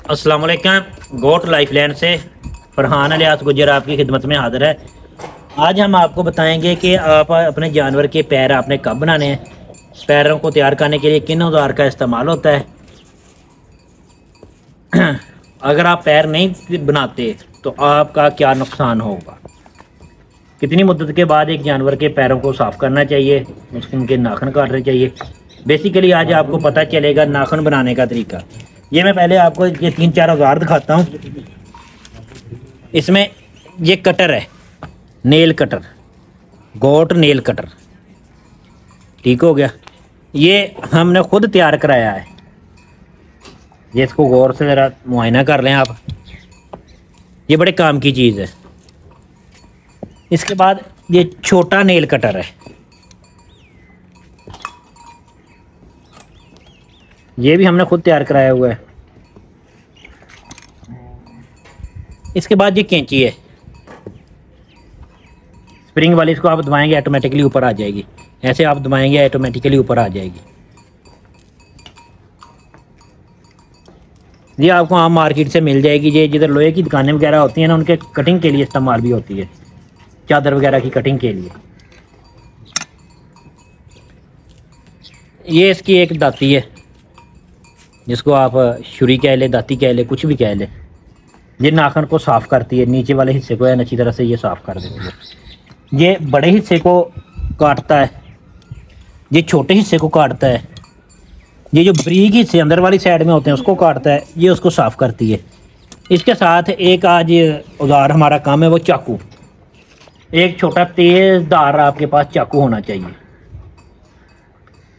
अस्सलाम वालेकुम। गोट लाइफलाइन से फरहान अलियास गुजर आपकी खिदमत में हाजिर है। आज हम आपको बताएंगे कि आप अपने जानवर के पैर आपने कब बनाने हैं, पैरों को तैयार करने के लिए किन औजार का इस्तेमाल होता है। अगर आप पैर नहीं बनाते तो आपका क्या नुकसान होगा, कितनी मुद्दत के बाद एक जानवर के पैरों को साफ़ करना चाहिए, उसको उनके नाखून काटने चाहिए। बेसिकली आज आपको पता चलेगा नाखून बनाने का तरीका। ये मैं पहले आपको ये 3-4 औजार दिखाता हूँ। इसमें ये कटर है, नेल कटर, गोट नेल कटर, ठीक हो गया। ये हमने खुद तैयार कराया है। ये इसको गौर से ज़रा मुआयना कर लें आप, ये बड़े काम की चीज़ है। इसके बाद ये छोटा नेल कटर है, ये भी हमने खुद तैयार कराया हुआ है। इसके बाद ये कैंची है स्प्रिंग वाली, इसको आप दबाएंगे ऑटोमेटिकली ऊपर आ जाएगी। ऐसे आप दबाएंगे ऑटोमेटिकली ऊपर आ जाएगी। ये आपको आम मार्केट से मिल जाएगी। ये जिधर लोहे की दुकानें वगैरह होती हैं ना, उनके कटिंग के लिए इस्तेमाल भी होती है, चादर वगैरह की कटिंग के लिए। ये इसकी एक दाती है, जिसको आप छुरी कह ले, दाती कह ले, कुछ भी कह ले। ये नाखून को साफ़ करती है, नीचे वाले हिस्से को है अच्छी तरह से ये साफ़ कर देती है। ये बड़े हिस्से को काटता है, ये छोटे हिस्से को काटता है, ये जो बारीक हिस्से अंदर वाली साइड में होते हैं उसको काटता है, ये उसको साफ़ करती है। इसके साथ एक आज औजार हमारा काम है वो चाकू। एक छोटा तेज़ धार आपके पास चाकू होना चाहिए,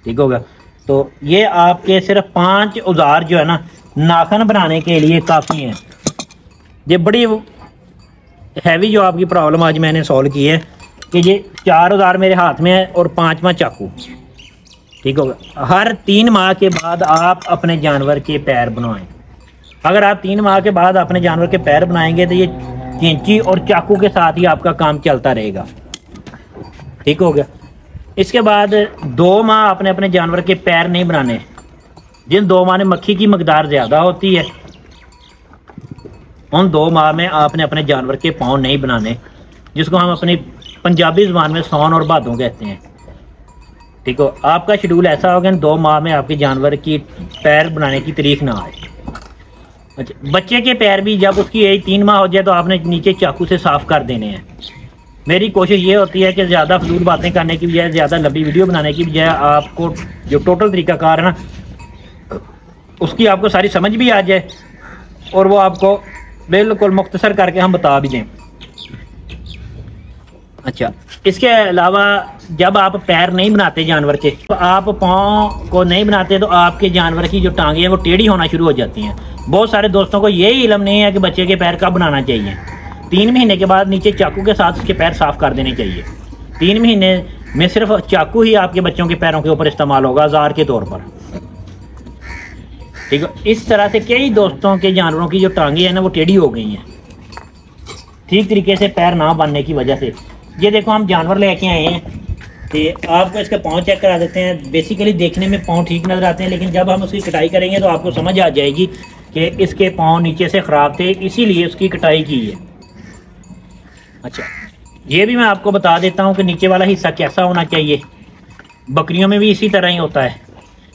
ठीक होगा। तो ये आपके सिर्फ 5 औजार जो है ना नाखून बनाने के लिए काफ़ी हैं। ये बड़ी हैवी जो आपकी प्रॉब्लम आज मैंने सॉल्व की है कि ये 4 औजार मेरे हाथ में है और 5वां चाकू, ठीक होगा। हर 3 माह के बाद आप अपने जानवर के पैर बनवाएं। अगर आप 3 माह के बाद अपने जानवर के पैर बनाएंगे तो ये कैंची और चाकू के साथ ही आपका काम चलता रहेगा, ठीक हो गया। इसके बाद 2 माह आपने अपने जानवर के पैर नहीं बनाने। जिन 2 माह में मक्खी की मकदार ज़्यादा होती है, उन 2 माह में आपने अपने जानवर के पाँव नहीं बनाने, जिसको हम अपनी पंजाबी ज़बान में सौन और भादों कहते हैं, ठीक हो। आपका शेड्यूल ऐसा होगा इन 2 माह में आपके जानवर की पैर बनाने की तारीख ना आए। अच्छा, बच्चे के पैर भी जब उसकी एज 3 माह हो जाए तो आपने नीचे चाकू से साफ़ कर देने हैं। मेरी कोशिश ये होती है कि ज़्यादा फजूल बातें करने की बजाय, ज़्यादा लंबी वीडियो बनाने की बजाय, आपको जो टोटल तरीक़ाकार है ना उसकी आपको सारी समझ भी आ जाए और वो आपको बिल्कुल मुख्तसर करके हम बता भी दें। अच्छा, इसके अलावा जब आप पैर नहीं बनाते जानवर के, तो आप पाँव को नहीं बनाते तो आपके जानवर की जो टांगें हैं वो टेढ़ी होना शुरू हो जाती हैं। बहुत सारे दोस्तों को यही इल्म नहीं है कि बच्चे के पैर कब बनाना चाहिए। 3 महीने के बाद नीचे चाकू के साथ उसके पैर साफ़ कर देने चाहिए। 3 महीने में सिर्फ चाकू ही आपके बच्चों के पैरों के ऊपर इस्तेमाल होगा औजार के तौर पर, ठीक है। इस तरह से कई दोस्तों के जानवरों की जो टांगें हैं ना वो टेढ़ी हो गई हैं, ठीक तरीके से पैर ना बनने की वजह से। ये देखो हम जानवर लेके आए हैं, तो आपको इसके पाँव चेक करा देते हैं। बेसिकली देखने में पाँव ठीक नज़र आते हैं, लेकिन जब हम उसकी कटाई करेंगे तो आपको समझ आ जाएगी कि इसके पाँव नीचे से ख़राब थे, इसीलिए उसकी कटाई की है। अच्छा, ये भी मैं आपको बता देता हूँ कि नीचे वाला हिस्सा कैसा होना चाहिए। बकरियों में भी इसी तरह ही होता है।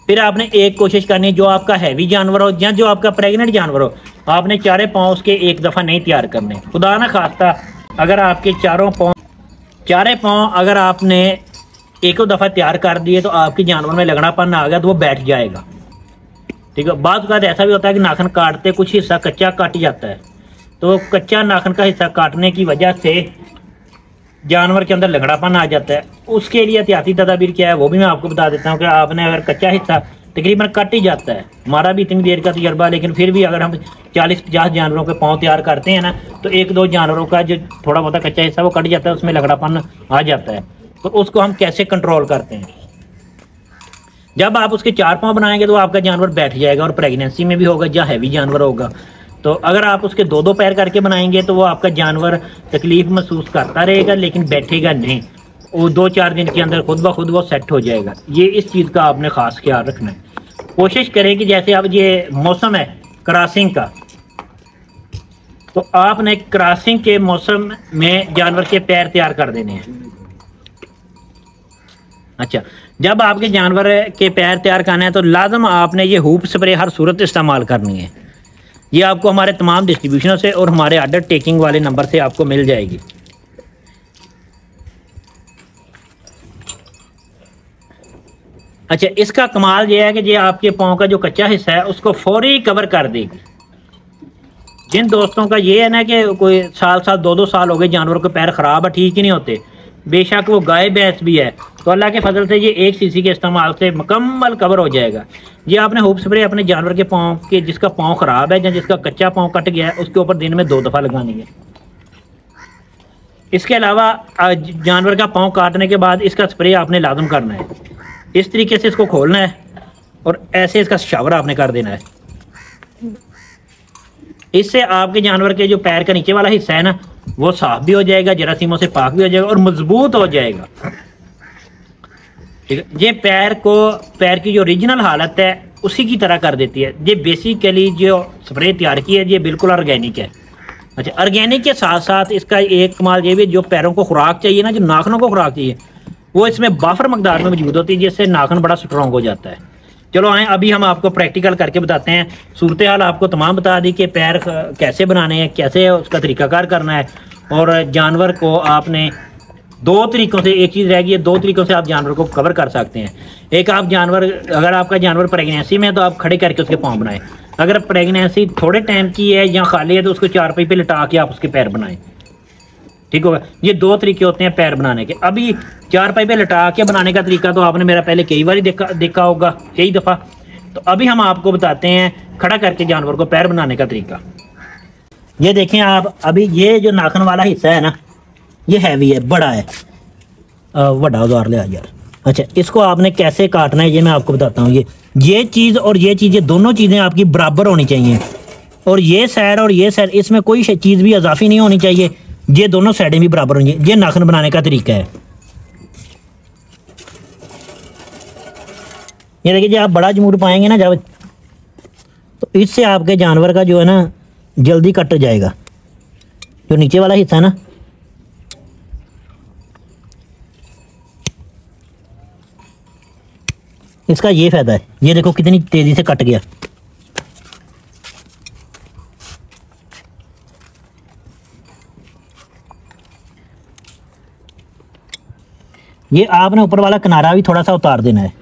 फिर आपने एक कोशिश करनी है, जो आपका हैवी जानवर हो या जो आपका प्रेग्नेंट जानवर हो, आपने 4 पाँव उसके एक दफ़ा नहीं तैयार करने। खुदा ना खास्ता अगर आपके 4 पाँव अगर आपने एक दफ़ा तैयार कर दिए तो आपके जानवर में लगड़ापन आ गया तो वो बैठ जाएगा, ठीक है। बाद का ऐसा भी होता है कि नाखून काटते कुछ हिस्सा कच्चा कट जाता है, तो कच्चा नाखून का हिस्सा काटने की वजह से जानवर के अंदर लगड़ापन आ जाता है। उसके लिए एहतियाती तदाबीर क्या है वो भी मैं आपको बता देता हूँ कि आपने अगर कच्चा हिस्सा तकरीबन कट ही जाता है, हमारा भी इतनी देर का तजर्बा, लेकिन फिर भी अगर हम 40-50 जानवरों के पाँव तैयार करते हैं ना, तो 1-2 जानवरों का जो थोड़ा बहुत कच्चा हिस्सा वो कट जाता है, उसमें लगड़ापन आ जाता है। तो उसको हम कैसे कंट्रोल करते हैं? जब आप उसके 4 पाँव बनाएंगे तो आपका जानवर बैठ जाएगा, और प्रेगनेंसी में भी होगा या हैवी जानवर होगा। तो अगर आप उसके 2-2 पैर करके बनाएंगे तो वो आपका जानवर तकलीफ महसूस करता रहेगा लेकिन बैठेगा नहीं। वो 2-4 दिन के अंदर खुद ब खुद वो सेट हो जाएगा। ये इस चीज़ का आपने ख़ास ख्याल रखना है। कोशिश करें कि जैसे अब ये मौसम है, क्रॉसिंग का, तो आपने क्रॉसिंग के मौसम में जानवर के पैर तैयार कर देने हैं। अच्छा, जब आपके जानवर के पैर तैयार करना है तो लाजम आपने ये हूप स्प्रे हर सूरत इस्तेमाल करनी है। ये आपको हमारे तमाम डिस्ट्रीब्यूशनों से और हमारे ऑर्डर टेकिंग वाले नंबर से आपको मिल जाएगी। अच्छा, इसका कमाल ये है कि ये आपके पाँव का जो कच्चा हिस्सा है उसको फौरी कवर कर देगी। जिन दोस्तों का ये है ना कि कोई साल 2-2 साल हो गए जानवर के पैर ख़राब है, ठीक ही नहीं होते, बेशक वो गाय भैंस भी है, तो अल्लाह के फजल से ये 1 सीसी के इस्तेमाल से मुकम्मल कवर हो जाएगा। ये आपने हूप स्प्रे अपने जानवर के पाँव के, जिसका पाँव ख़राब है या जिसका कच्चा पाँव कट गया है, उसके ऊपर दिन में 2 दफ़ा लगानी है। इसके अलावा जानवर का पाँव काटने के बाद इसका स्प्रे आपने लाजम करना है। इस तरीके से इसको खोलना है और ऐसे इसका शावर आपने कर देना है। इससे आपके जानवर के जो पैर का नीचे वाला हिस्सा है ना, वो साफ भी हो जाएगा, जरासीमों से पाक भी हो जाएगा और मजबूत हो जाएगा। ठीक है, ये पैर की जो ओरिजिनल हालत है उसी की तरह कर देती है। ये बेसिकली जो स्प्रे तैयार की है ये बिल्कुल ऑर्गेनिक है। अच्छा, ऑर्गेनिक के साथ साथ इसका एक कमाल ये भी, जो पैरों को खुराक चाहिए ना, जो नाखनों को खुराक चाहिए, वो इसमें बाफर मकदार में मौजूद होती है, जिससे नाखन बड़ा स्ट्रॉन्ग हो जाता है। चलो आए, अभी हम आपको प्रैक्टिकल करके बताते हैं। सूरत हाल आपको तमाम बता दी कि पैर कैसे बनाने हैं, कैसे उसका तरीकाकार करना है। और जानवर को आपने 2 तरीक़ों से, एक चीज़ रह गई है, 2 तरीक़ों से आप जानवर को कवर कर सकते हैं। एक, आप जानवर, अगर आपका जानवर प्रेगनेंसी में है तो आप खड़े करके उसके पाँव बनाएं। अगर प्रेगनेंसी थोड़े टाइम की है या खाली है तो उसको चारपाई पे लिटा के आप उसके पैर बनाएं। ठीक होगा। ये 2 तरीके होते हैं पैर बनाने के। अभी चारपाई पे लिटा के बनाने का तरीका तो आपने मेरा पहले कई बार देखा होगा, कई दफ़ा। तो अभी हम आपको बताते हैं खड़ा करके जानवर को पैर बनाने का तरीका। ये देखें आप, अभी ये जो नाखन वाला हिस्सा है ना, ये हैवी है, बड़ा है, बड़ा उधार ले आ यार। अच्छा, इसको आपने कैसे काटना है ये मैं आपको बताता हूँ। ये चीज़ और ये चीज़, ये दोनों चीज़ें आपकी बराबर होनी चाहिए। और ये साइड और ये साइड, इसमें कोई चीज़ भी इजाफी नहीं होनी चाहिए। ये दोनों साइडें भी बराबर होंगी। ये नाखन बनाने का तरीका है। ये देखिए, जब आप बड़ा जमूर पाएंगे ना जब, तो इससे आपके जानवर का जो है ना जल्दी कट जाएगा। जो नीचे वाला हिस्सा है ना, इसका ये फायदा है। ये देखो कितनी तेजी से कट गया। ये आपने ऊपर वाला किनारा भी थोड़ा सा उतार देना है।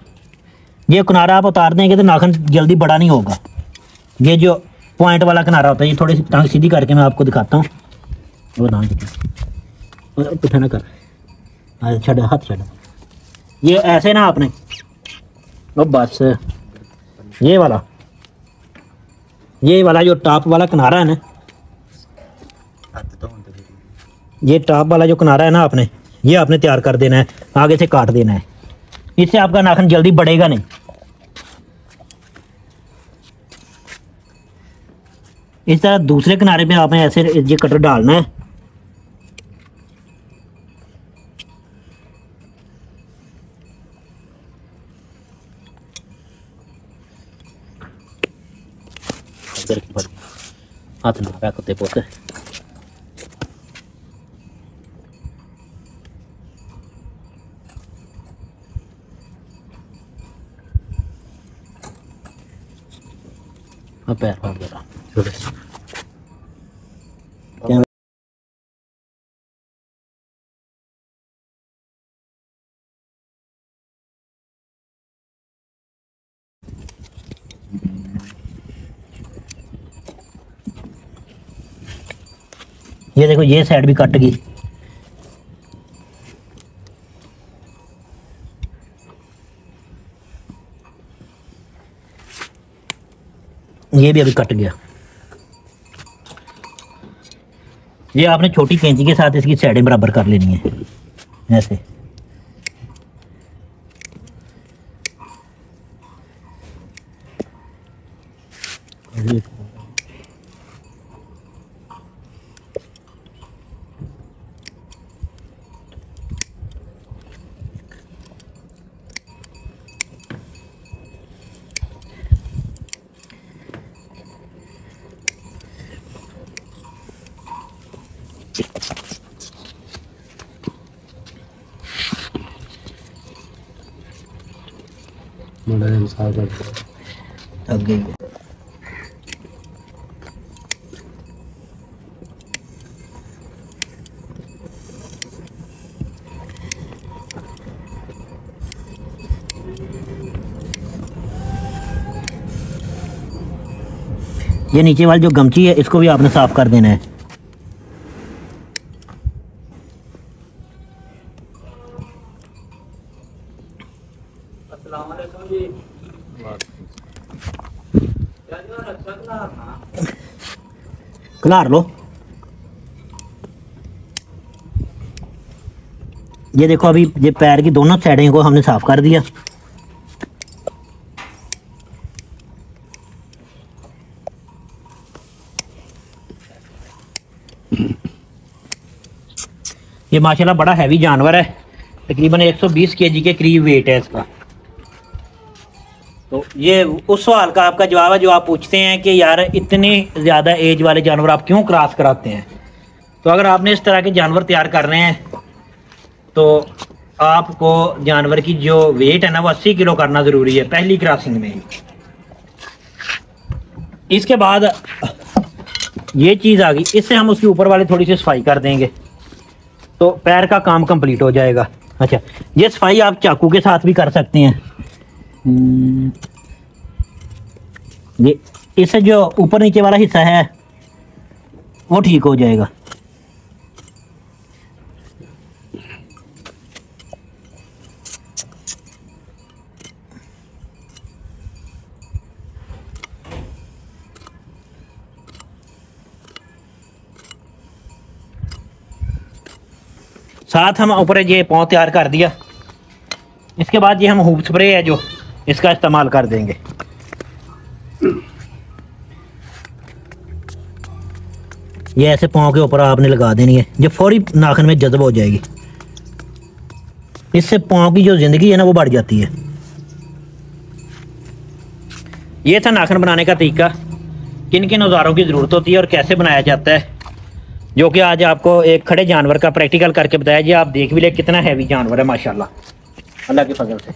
ये किनारा आप उतार देंगे तो नाखन जल्दी बड़ा नहीं होगा। ये जो पॉइंट वाला किनारा होता है, ये थोड़ी सी टांग सीधी करके मैं आपको दिखाता हूँ। पिछा ना कर, छड़ हाथ छड़। ये ऐसे ना आपने, वो बस ये वाला जो टॉप वाला किनारा है ना, ये टॉप वाला जो किनारा है ना, ये आपने तैयार कर देना है, आगे से काट देना है। इससे आपका नाखन जल्दी बढ़ेगा नहीं। इस तरह दूसरे किनारे पे आपने ऐसे ये कटर डालना है। हाथ ना कुत्ते पोते। पैर फाड़ दे रहा। ये देखो, ये साइड भी कट गई। ये भी अभी कट गया। ये आपने छोटी कैंची के साथ इसकी साइडें बराबर कर लेनी है ऐसे। आगे ये नीचे वाली जो गमची है इसको भी आपने साफ कर देना है। खलार लो। ये देखो अभी ये पैर की दोनों साइडें को हमने साफ कर दिया। ये माशाल्लाह बड़ा हैवी जानवर है, तकरीबन 120 केजी के करीब वेट है इसका। तो ये उस सवाल का आपका जवाब है जो आप पूछते हैं कि यार इतनी ज़्यादा एज वाले जानवर आप क्यों क्रॉस कराते हैं। तो अगर आपने इस तरह के जानवर तैयार कर रहे हैं तो आपको जानवर की जो वेट है ना वो 80 किलो करना ज़रूरी है पहली क्रॉसिंग में। इसके बाद ये चीज़ आ गई, इससे हम उसके ऊपर वाले थोड़ी सी सफाई कर देंगे तो पैर का काम कंप्लीट हो जाएगा। अच्छा, ये सफाई आप चाकू के साथ भी कर सकते हैं। ये इससे जो ऊपर नीचे वाला हिस्सा है वो ठीक हो जाएगा। साथ हम ऊपर ये पाँव तैयार कर दिया। इसके बाद ये हम हूप स्प्रे है जो इसका इस्तेमाल कर देंगे। ये ऐसे पाँव के ऊपर आपने लगा देनी है, जो फौरी नाखन में जज्ब हो जाएगी। इससे पाँव की जो जिंदगी है ना वो बढ़ जाती है। ये था नाखन बनाने का तरीका, किन किन औजारों की ज़रूरत होती है और कैसे बनाया जाता है, जो कि आज आपको एक खड़े जानवर का प्रैक्टिकल करके बताया जी। आप देख भी ले कितना हैवी जानवर है माशाल्लाह, अल्लाह के फजल से।